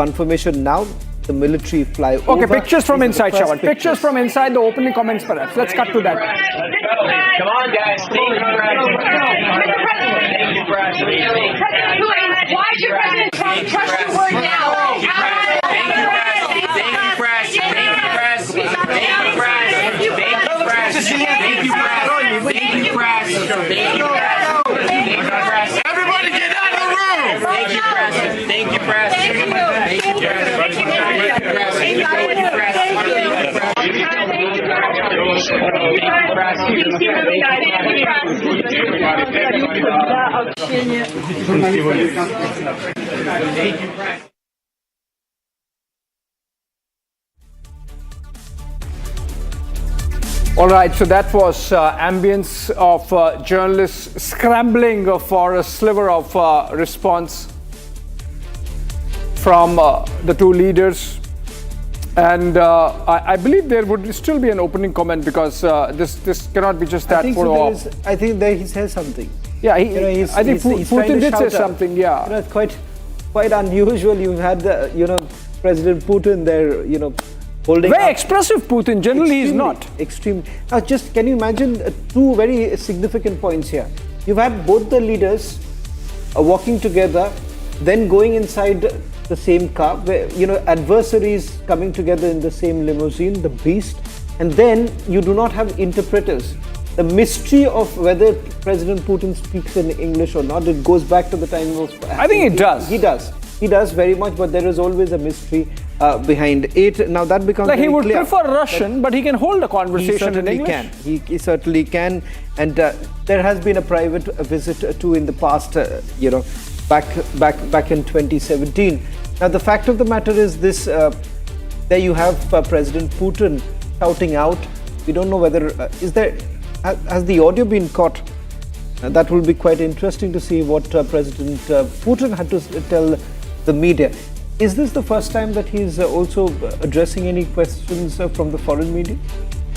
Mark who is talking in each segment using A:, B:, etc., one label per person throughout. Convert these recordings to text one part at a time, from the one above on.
A: confirmation now. The military fly over.
B: Okay, pictures from inside, Shravan. Pictures from inside, the opening comments perhaps. Let's cut to that.
C: Come on, guys. Thank you, press.
D: Why is your President Trump trust your word now?
C: Thank you, press. Thank you, press. Thank you, press. Thank you, press. Thank you, press. Thank you, press. Thank you, press. Thank you, press. Everybody get out of the room. Thank you, press. Thank you, press. Thank you, press. Thank you, press.
B: All right, so that was ambience of journalists scrambling for a sliver of response from the two leaders. And I believe there would still be an opening comment because this cannot be just that photo op.
A: I think there he says something.
B: Yeah, I think Putin did say something. Yeah,
A: it's quite unusual. You've had President Putin there, holding
B: very
A: up.
B: expressive Putin. Generally, he's not.
A: Extreme. Now, just can you imagine two very significant points here? You've had both the leaders walking together, then going inside the same car, where, adversaries coming together in the same limousine, the beast, and then you do not have interpreters. The mystery of whether President Putin speaks in English or not, it goes back to the time of...
B: I think it does.
A: He does very much, but there is always a mystery behind it. Now that becomes
B: like
A: very
B: he would
A: clear.
B: prefer Russian, but he can hold a conversation in English.
A: He certainly can. And there has been a private visit too in the past, back in 2017. Now the fact of the matter is this, there you have President Putin shouting out. We don't know whether, has the audio been caught? That will be quite interesting to see what President Putin had to tell the media. Is this the first time that he's also addressing any questions from the foreign media?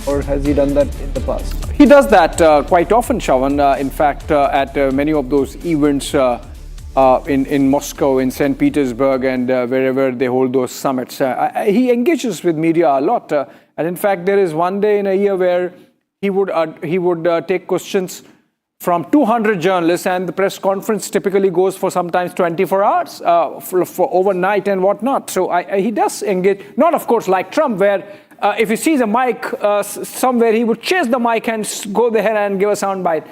A: Or has he done that in the past?
B: He does that quite often, Shravan. In fact, at many of those events in Moscow, in St. Petersburg, and wherever they hold those summits, he engages with media a lot. And in fact, there is one day in a year where he would take questions from 200 journalists, and the press conference typically goes for sometimes 24 hours for overnight and whatnot. So he does engage, not of course like Trump, where if he sees a mic somewhere, he would chase the mic and go there and give a soundbite.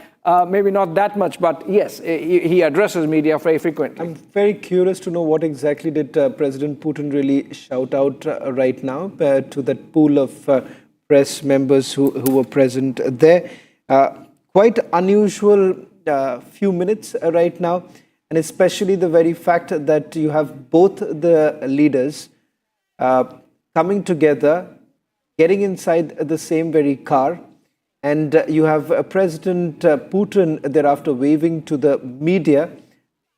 B: Maybe not that much, but yes, he addresses media very frequently.
A: I'm very curious to know what exactly did President Putin really shout out right now to that pool of press members who were present there. Quite unusual few minutes right now, and especially the very fact that you have both the leaders coming together, getting inside the same very car, and you have President Putin thereafter waving to the media,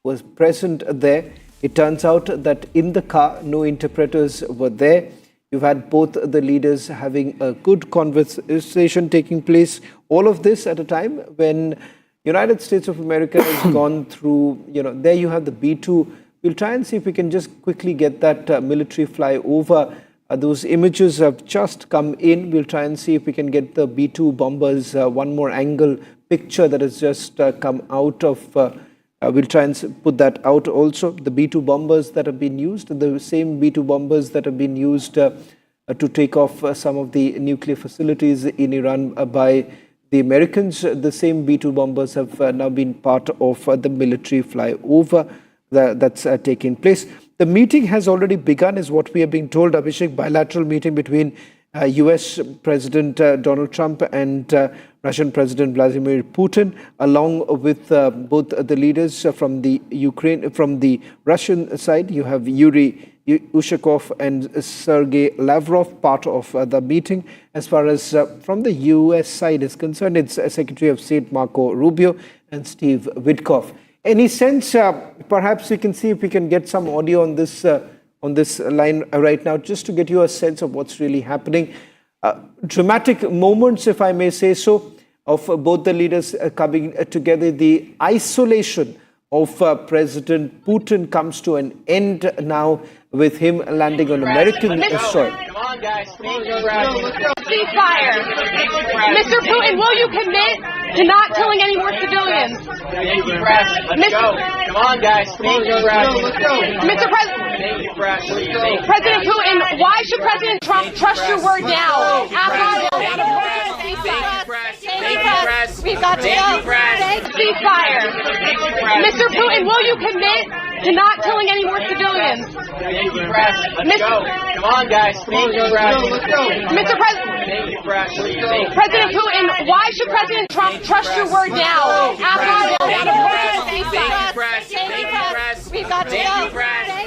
A: was present there. It turns out that in the car, no interpreters were there. You've had both the leaders having a good conversation taking place. All of this at a time when United States of America has gone through, there you have the B-2. We'll try and see if we can just quickly get that military flyover. Those images have just come in. We'll try and see if we can get the B-2 bombers, one more angle picture that has just come out of... we'll try and put that out also. The B-2 bombers that have been used, the same B-2 bombers that have been used to take off some of the nuclear facilities in Iran by the Americans. The same B-2 bombers have now been part of the military flyover that's taking place. The meeting has already begun, is what we are being told, Abhishek. Bilateral meeting between US President Donald Trump and Russian President Vladimir Putin, along with both the leaders from the Russian side. You have Yuri Ushakov and Sergei Lavrov, part of the meeting. As far as from the US side is concerned, it's Secretary of State Marco Rubio and Steve Witkoff. Any sense, perhaps we can see if we can get some audio on this line right now, just to get you a sense of what's really happening. Dramatic moments, if I may say so, of both the leaders coming together. The isolation of President Putin comes to an end now with him landing on American soil.
C: Come on, guys. Thank you, press.
D: Ceasefire. Mr. Putin, will you commit to not killing any more civilians?
C: Thank you, press. Let's go. Come on, guys. Thank you, press.
D: Mr. President,
C: Thank you, press.
D: President Putin, why should President Trump trust your word now? After
C: Thank you, press. Thank you, press.
D: We've got to
C: Thank
D: go.
C: you, press.
D: Ceasefire.
C: Thank you, press.
D: Mr. Putin, will you commit to not killing any more civilians?
C: Thank you, press. Let's go. Come on, guys. Thank you, press.
D: Mr. President,
C: Thank you, press.
D: President Putin, why should President Trump trust your word now? After
C: Thank you, press. Thank you, press.
D: We've got to go.
C: Thank you, press.